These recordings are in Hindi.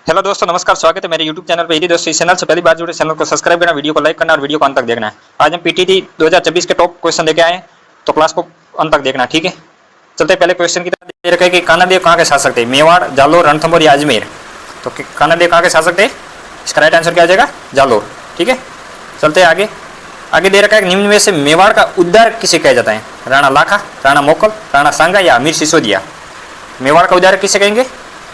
हेलो दोस्तों, नमस्कार। स्वागत है मेरे यूट्यूब चैनल पर। यदि दोस्तों इस चैनल से पहली बार जुड़े, चैनल को सब्सक्राइब करना, वीडियो को लाइक करना और वीडियो को अंत तक देखना है। आज हम पीटीटी 2024 के टॉप क्वेश्चन लेके आए हैं, तो क्लास को अंत तक देखना, ठीक है। चलते पहले क्वेश्चन की तरफ। दे रखा है कि कानादेव कहाँ के शासक थे? मेवाड़, जालोर, रणथंभौर या अजमेर? तो कानादेव कहाँ के शासक थे? इसका राइट आंसर क्या आ जाएगा? जालोर, ठीक है। चलते आगे। आगे दे रखा है निम्न में से मेवाड़ का उद्धार किसे कहा जाता है? राणा लाखा, राणा मोकल, राणा सांगा या अमीर सिसोदिया? मेवाड़ का उद्धार किसे कहेंगे?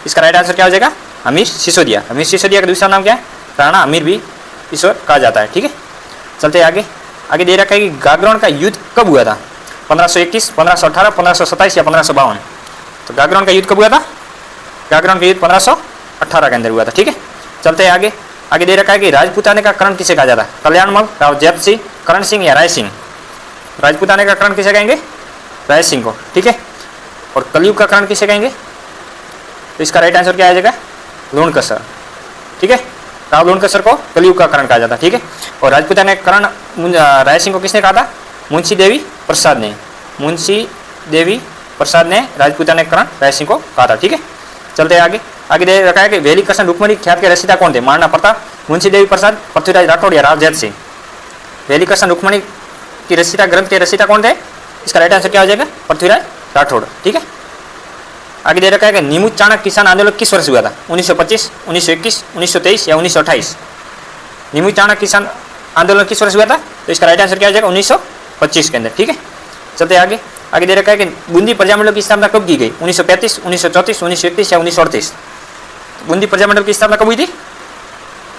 इसका राइट आंसर क्या हो जाएगा? अमीर सिसोदिया। अमीर सिसोदिया का दूसरा नाम क्या है? राणा अमीर भी ईश्वर कहा जाता है, ठीक है। चलते आगे। आगे दे रखा है कि गागरण का युद्ध कब हुआ था? 1521, 1518, 1527 या 1552? तो गागरण का युद्ध कब हुआ था? गागरण का युद्ध 1518 के अंदर हुआ था, ठीक है। चलते आगे। आगे दे रखा है कि राजपूताने का करण किसे कहा जाता है? कल्याणमल, राव जैत सिंह, करण सिंह या राय सिंह? राजपूताने का करण किसे कहेंगे? राय सिंह को, ठीक है। और कलयुग का करण किसे कहेंगे? तो इसका राइट आंसर क्या आ जाएगा? लूणकसर, ठीक है। राव लूणकसर को कलयुग का करण कहा जाता है, ठीक है। और राजपूताने करण राय सिंह को किसने कहा था? मुंशी देवी प्रसाद ने। मुंशी देवी प्रसाद ने राजपूताने करण राय सिंह को कहा था, ठीक है। चलते आगे। आगे दे रखा है कि वेली कृष्ण रुक्मणी ख्यात के रचयिता कौन थे? महाराणा प्रताप, मुंशी देवी प्रसाद, पृथ्वीराज राठौड़ या राव जैत सिंह? वेली कृष्ण रुक्मणी की रचयिता, ग्रंथ के रचयिता कौन थे? इसका राइट आंसर क्या हो जाएगा? पृथ्वीराज राठौड़, ठीक है। आगे दे रखा है कि निमुच चाणक्य किसान आंदोलन किस वर्ष हुआ था? 1925, 1921, 1923 या 1928? निमुच चाणक्य किसान आंदोलन किस वर्ष हुआ था? तो इसका राइट आंसर क्या हो जाएगा? 1925 के अंदर, ठीक है। चलते आगे। आगे दे रखा है कि बूंदी प्रजामंडल की स्थापना कब की गई? 1935, 1934, 1931 या 1938? बूंदी प्रजामंडल की स्थापना कब हुई थी?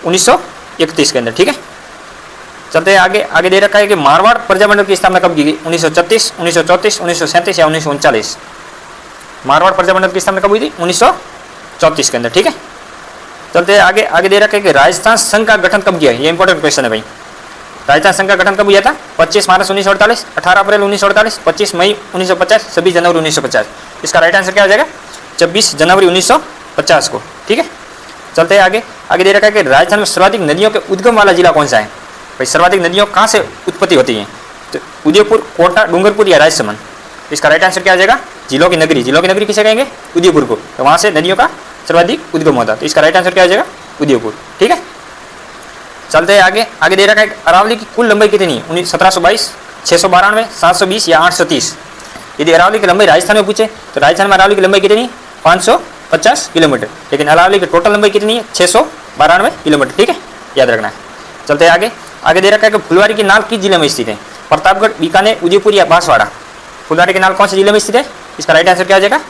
1931 के अंदर, ठीक है। चलते आगे। आगे दे रखा है कि मारवाड़ प्रजामंडल की स्थापना कब की गई? 1936, 1934, 1937 या 1939? मारवाड़ प्रजामंडल की स्थापना कब हुई थी? 1934 के अंदर, ठीक है। चलते आगे। आगे दे रखा है कि राजस्थान संघ का गठन कब किया? ये इंपॉर्टेंट क्वेश्चन है भाई। राजस्थान संघ का गठन कब हुआ था? 25 मार्च 1948, 18 अप्रैल 1948, 25 मई 1950, 26 जनवरी 1950? इसका राइट आंसर क्या हो जाएगा? 26 जनवरी 1950 को, ठीक है। चलते आगे। आगे दे रखा है कि राजस्थान में सर्वाधिक नदियों के उद्गम वाला जिला कौन सा है? भाई सर्वाधिक नदियों कहाँ से उत्पत्ति होती है? तो उदयपुर, कोटा, डूंगरपुर या राजसमंद? इसका राइट आंसर क्या आ जाएगा? जिलों की नगरी। जिलों की नगरी किसे कहेंगे? उदयपुर को। तो वहाँ से नदियों का सर्वाधिक उद्गम होता है, तो इसका राइट आंसर क्या आ जाएगा? उदयपुर, ठीक है। चलते हैं आगे। आगे दे रखा है अरावली की कुल लंबाई कितनी? 1722, 692, 720 या 830? यदि अरावली की लंबाई राजस्थान में पूछे तो राजस्थान में अरावली की लंबाई कितनी? 550 किलोमीटर। लेकिन अरावली की टोटल लंबाई कितनी है? 692 किलोमीटर, ठीक है, याद रखना है। चलते हैं आगे। आगे दे रखा है कि फुलवारी की नाल किस जिले में स्थित है? प्रतापगढ़, बीकानेर, उदयपुर या बांसवाड़ा? फुलवारी की नाल कौन से जिले में स्थित है? इसका राइट आंसर क्या आ जाएगा?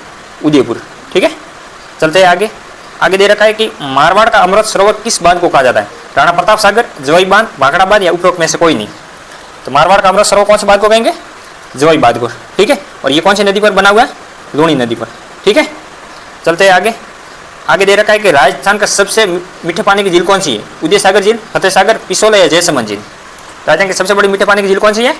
उदयपुर, ठीक है। चलते हैं आगे। आगे दे रखा है कि मारवाड़ का अमृत सरोवर किस बांध को कहा जाता है? राणा प्रताप सागर, जवाई बांध, भाखड़ा बांध या उपरोक्त में से कोई नहीं? तो मारवाड़ का अमृत सरोवर कौन से बांध को कहेंगे? जवाई बांध को, ठीक है। और ये कौन सी नदी पर बना हुआ है? लूणी नदी पर, ठीक है। चलते हैं आगे। आगे दे रखा है कि राजस्थान का सबसे मीठे पानी की झील कौन सी है? उदय सागर झील, फतेह सागर, पिसोला या जयसमंद झील? राजस्थान की सबसे बड़ी मीठे पानी की झील कौन सी है?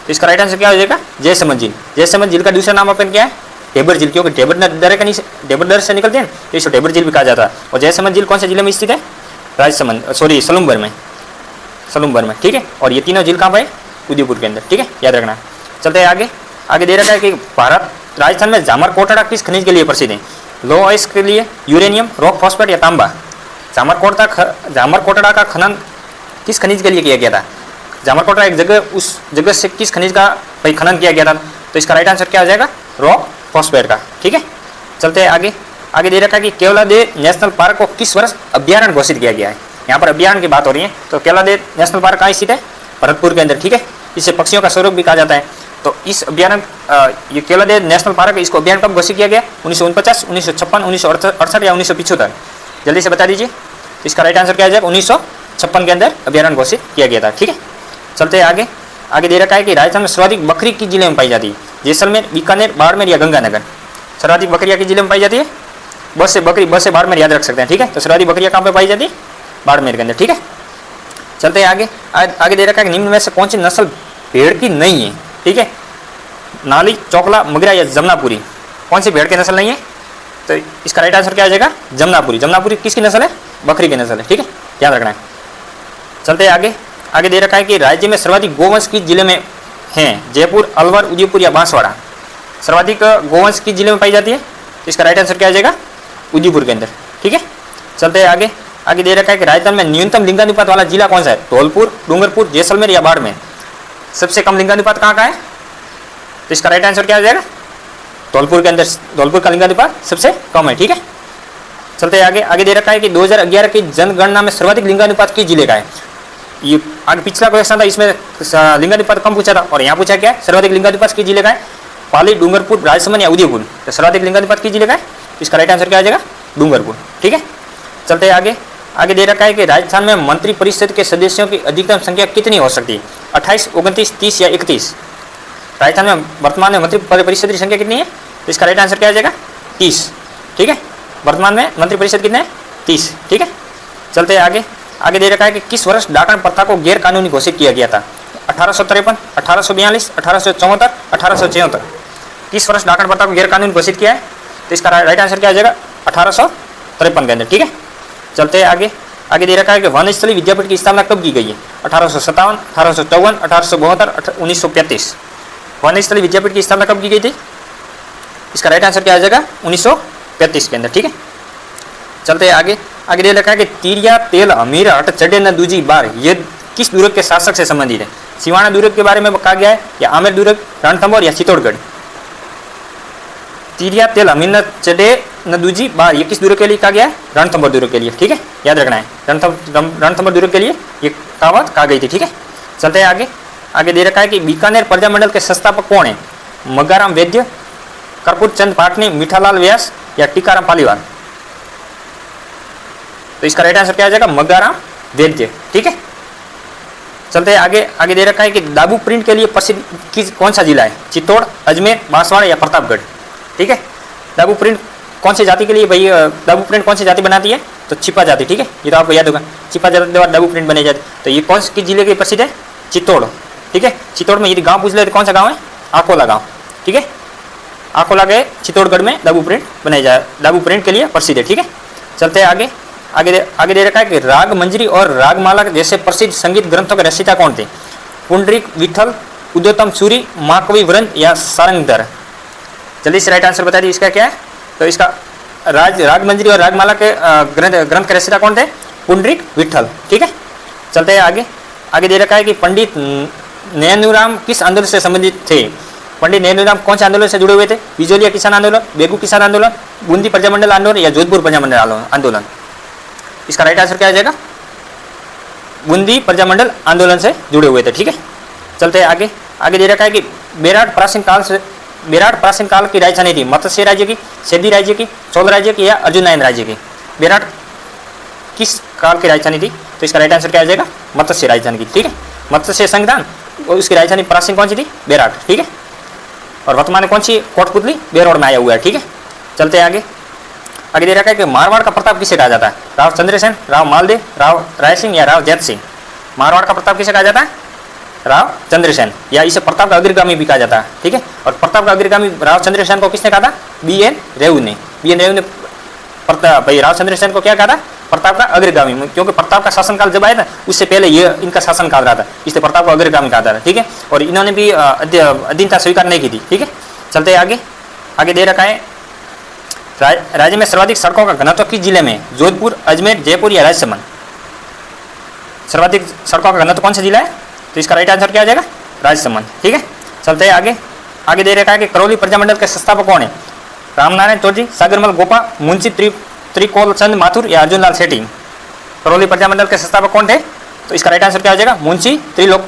तो इसका राइट आंसर क्या हो जाएगा? जयसमंद झील। जयसमंद झील का दूसरा नाम अपन क्या है? टेबर झील, क्योंकि टेबर से निकलते हैं तो इसको टेबर झील भी कहा जाता है। और जयसमंद झील कौन से जिले में स्थित है? सलूम्बर में, ठीक है। और ये तीनों झील कहाँ पर है? उदयपुर के अंदर, ठीक है, याद रखना। चलते हैं आगे। आगे दे रखा है कि भारत राजस्थान में जामर कोटड़ा किस खनिज के लिए प्रसिद्ध है? लो आइस के लिए, यूरेनियम, रॉक फॉस्फेट या तांबा? जामर कोटड़ा का खनन किस खनिज के लिए किया गया था? जामर कोटड़ा एक जगह, उस जगह से किस खनिज का भाई खनन किया गया था? तो इसका राइट आंसर क्या हो जाएगा? रॉक फॉस्फेट का, ठीक है। चलते हैं आगे। आगे दे रखा है कि केवलादेव नेशनल पार्क को किस वर्ष अभ्यारण्य घोषित किया गया है? यहाँ पर अभ्यारण्य की बात हो रही है, तो केवलादेव नेशनल पार्क कहाँ स्थित है? भरतपुर के अंदर, ठीक है। इसे पक्षियों का स्वरूप भी कहा जाता है। तो इस अभ्यारण्य, ये केवलादेव नेशनल पार्क, इसको अभ्यारण्य कब घोषित किया गया? 1949, 1956, 1968 या 1975? जल्दी से बता दीजिए। इसका राइट आंसर क्या आ जाएगा? 1956 के अंदर अभ्यारण्य घोषित किया गया था, ठीक है। चलते हैं आगे। आगे दे रखा है कि राजस्थान में सर्वाधिक बकरी किस जिले में पाई जाती है? जैसलमेर, बीकानेर, बाड़मेर या गंगानगर? सर्वाधिक बकरियाँ किस जिले में पाई जाती है? बस से बाड़मेर याद रख सकते हैं, ठीक है। तो सर्वाधिक बकरियाँ कहाँ पर पाई जाती है? बाड़मेर के अंदर, ठीक है। चलते हैं आगे। आगे दे रखा है कि निम्न में से कौन सी नस्ल भेड़ की नहीं है? ठीक है, नाली, चौकला, मगरा या जमनापुरी? कौन सी भेड़ की नस्ल नहीं है? तो इसका राइट आंसर क्या आ जाएगा? जमनापुरी। जमनापुरी किसकी नस्ल है? बकरी की नस्ल है, ठीक है, ध्यान रखना है। चलते हैं आगे। आगे दे रखा है कि राज्य में सर्वाधिक गोवंश किस जिले में हैं? जयपुर, अलवर, उदयपुर या बांसवाड़ा? सर्वाधिक गोवंश किस जिले में पाई जाती है? तो इसका राइट आंसर क्या आ जाएगा? उदयपुर के अंदर, ठीक है। चलते हैं आगे। आगे दे रखा है कि राजस्थान में न्यूनतम लिंगानुपात वाला जिला कौन सा है? धौलपुर, डूंगरपुर, जैसलमेर या बाड़मेर? सबसे कम लिंगानुपात कहाँ का है? तो इसका राइट आंसर क्या आ जाएगा? धौलपुर के अंदर, धौलपुर का लिंगानुपात सबसे कम है। ठीक है, चलते हैं आगे। आगे दे रखा है कि 2011 की जनगणना में सर्वाधिक लिंगानुपात किस जिले का है? ये आगे पिछला क्वेश्चन था, इसमें लिंगानुपात कम पूछा था, और यहाँ पूछा क्या है? सर्वाधिक लिंगानुपात किस जिले का है? पाली, डूंगरपुर, राजसमंद या उदयपुर? तो सर्वाधिक लिंगानुपात किस जिले का है? इसका राइट आंसर क्या आ जाएगा? डूंगरपुर। ठीक है, चलते हैं आगे। आगे दे रखा है कि राजस्थान में मंत्री परिषद के सदस्यों की अधिकतम संख्या कितनी हो सकती है? 28, 29, 30 या 31? राजस्थान में वर्तमान में मंत्री परिषद की संख्या कितनी है? तो इसका राइट आंसर क्या आ जाएगा? 30। ठीक है, वर्तमान में मंत्री परिषद कितने हैं? 30। ठीक है, चलते हैं आगे। आगे दे रखा है कि किस वर्ष डाकण प्रथा को गैर कानूनी घोषित किया गया था? 1853, 1842, 1874, 1874? किस वर्ष डाकण प्रथा को गैर कानूनी घोषित किया है? तो इसका राइट आंसर क्या आ जाएगा? 1853 के अंदर। ठीक है, चलते हैं आगे। आगे दे रखा है कि वनस्थली विद्यापीठ की स्थापना कब की गई है? 1857, 1854, 1872, 1935? वनस्थली विद्यापीठ की स्थापना कब की गई थी? इसका राइट आंसर क्या आ जाएगा? 1935 के अंदर। ठीक है, चलते हैं आगे। आगे दे रखा है कि तिरिया तेल हमीर हट चढ़े न दूजी बार, ये किस दुर्ग के शासक से संबंधित है? सिवाना दुर्ग के बारे में कहा गया है, या आमेर दुर्ग, रणथंभौर या चित्तौड़गढ़? तिरिया तेल हमीर न चढ़े न दूजी बार, ये किस दुर्ग के लिए कहा गया है? रणथंभौर दुर्ग के लिए। ठीक है, याद रखना है, रणथंभौर दुर्ग के लिए ये कहावत कहा गई थी। ठीक है, चलते हैं आगे। आगे दे रखा है कि बीकानेर प्रजामंडल के संस्थापक कौन है? मग्गाराम वैद्य, कर्पूर चंद पाटनी, मीठालाल व्यास या टीकाराम पालीवाल? तो इसका राइट आंसर क्या आ जाएगा? मग्गाराम वैद्य। ठीक है, चलते हैं आगे। आगे दे रखा है कि दाबू प्रिंट के लिए प्रसिद्ध कौन सा जिला है? चित्तौड़, अजमेर, बांसवाड़ा या प्रतापगढ़? ठीक है, दाबू प्रिंट कौन सी जाति के लिए भाई? दाबू प्रिंट कौन सी जाति बनाती है? तो छिपा जाति। ठीक है, ये तो आपको याद होगा, छिपा जाति द्वारा दाबू प्रिंट बने जाते। तो ये कौन सी जिले के प्रसिद्ध है? चित्तौड़। ठीक है, चित्तौड़ में यदि गाँव पूछ ले तो कौन सा गाँव है? आकोला गाँव। ठीक है, आकोला के चित्तौड़गढ़ में दाबू प्रिंट बनाई जाए, दाबू प्रिंट के लिए प्रसिद्ध है। ठीक है, चलते हैं आगे। आगे दे रखा है कि राग मंजरी और रागमाला जैसे प्रसिद्ध संगीत ग्रंथों के रचयिता कौन थे? पुंडरीक, विठल, उद्योतम सूरी, महाकवि वृंद या सारंगधर? जल्दी से राइट आंसर बता दी, इसका क्या है? तो इसका राग मंजरी और रागमाला के ग्रंथ के रचयिता कौन थे? पुंडरीक, विठल। ठीक है, चलते हैं आगे। आगे दे रखा है कि पंडित नैनूराम किस आंदोलन से संबंधित थे? पंडित नैनूराम कौन से आंदोलन से जुड़े हुए थे? बिजोलिया किसान आंदोलन, बेगू किसान आंदोलन, बूंदी प्रजामंडल आंदोलन या जोधपुर प्रजामंडल आंदोलन? इसका राइट आंसर क्या आ जाएगा? बूंदी प्रजामंडल आंदोलन से जुड़े हुए थे। ठीक है, चलते हैं आगे। आगे दे रखा है कि बेराट प्राचीन काल की राजधानी थी? मत्स्य राज्य की, सेदी राज्य की, चोल राज्य की या अर्जुनायन राज्य की? बेराट किस काल की राजधानी थी? तो इसका राइट आंसर क्या आ जाएगा? मत्स्य राजधानी की। ठीक है, मत्स्य संविधान और उसकी राजधानी प्राचीन कौन सी थी? बेराट। ठीक है, और वर्तमान में कौन सी कोटपुतली बेरोड में आया हुआ है। ठीक है, चलते हैं आगे। आगे दे रखा है कि मारवाड़ का प्रताप किसे कहा जाता है? राव चंद्रसेन, राव मालदेव, राव राय सिंह या राव जैत सिंह? मारवाड़ का प्रताप किसे कहा जाता है? राव चंद्रसेन, या इसे प्रताप का अग्रगामी भी कहा जाता है। ठीक है, और प्रताप का अग्रगामी राव चंद्रसेन को किसने कहा था? BN रेवू ने। BN रेवू ने भाई राव चंद्रसेन को क्या कहा था? प्रताप का अग्रगामी, क्योंकि प्रताप का शासनकाल जब आया था उससे पहले ये इनका शासनकाल रहा था, इसलिए प्रताप को अग्रगामी कहा था। ठीक है, और इन्होंने भी अधीनता स्वीकार नहीं की थी। ठीक है, चलते आगे। आगे दे रखा है राज्य में सर्वाधिक सड़कों का घनत्व किस जिले में? जोधपुर, अजमेर, जयपुर या राजसमंद? सर्वाधिक सड़कों का घनत्व कौन सा जिला है? तो इसका राइट आंसर क्या आ जाएगा? राजसमंद। ठीक है, चलते हैं आगे। आगे दे रखा है कि करौली प्रजामंडल के संस्थापक कौन है? रामनारायण तोरजी, सागरमल गोपा, मुंशी त्रिकोल चंद माथुर या अर्जुनलाल सेठी? करौली प्रजामंडल के संस्थापक कौन थे? तो इसका राइट आंसर क्या आ जाएगा? मुंशी त्रिलोक